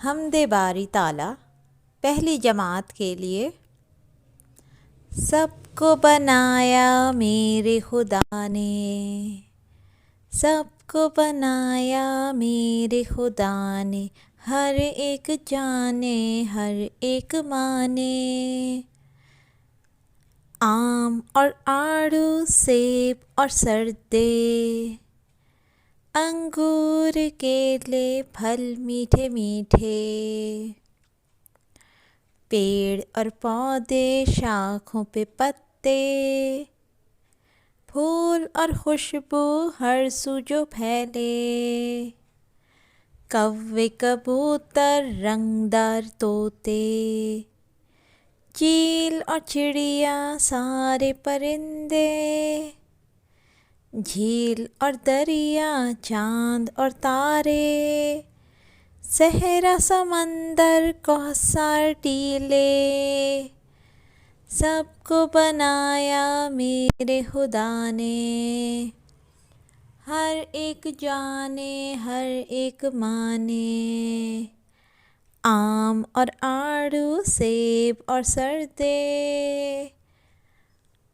हमदे बारी ताला पहली जमात के लिए। सबको बनाया मेरे खुदा ने, सबको बनाया मेरे खुदा ने, हर एक जाने हर एक माने। आम और आड़ू, सेब और सरदे, अंगूर केले फल मीठे मीठे। पेड़ और पौधे, शाखों पे पत्ते, फूल और खुशबू हर सू जो फैले। कौवे कबूतर, रंगदार तोते, चील और चिड़िया सारे परिंदे। झील और दरिया, चांद और तारे, सहरा समंदर कौसार टीले। सबको बनाया मेरे खुदा ने, हर एक जाने हर एक माने। आम और आड़ू, सेब और सरदे,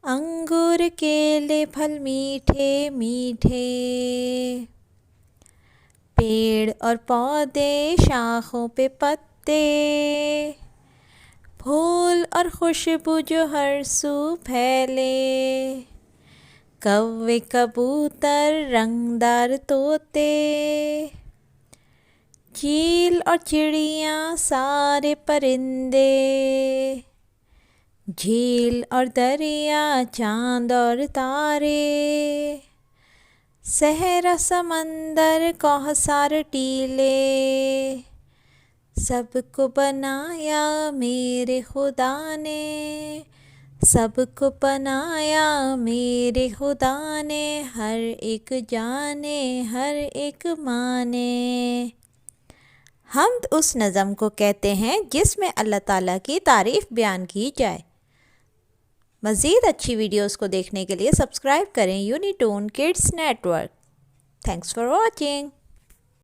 अंगूर केले फल मीठे मीठे। पेड़ और पौधे, शाखों पे पत्ते, फूल और खुशबू जो हर सू फैले। कौवे कबूतर, रंगदार तोते, चील और चिड़िया सारे परिंदे। झील और दरिया, चांद और तारे, सहरा समंदर कौसार टीले। सबको बनाया मेरे खुदा ने, सबको बनाया मेरे खुदा ने, हर एक जाने हर एक माने। हम्द उस नज़म को कहते हैं जिसमें अल्लाह ताला की तारीफ़ बयान की जाए। मज़ीद अच्छी वीडियोस को देखने के लिए सब्सक्राइब करें यूनिटोन kids network. Thanks for watching.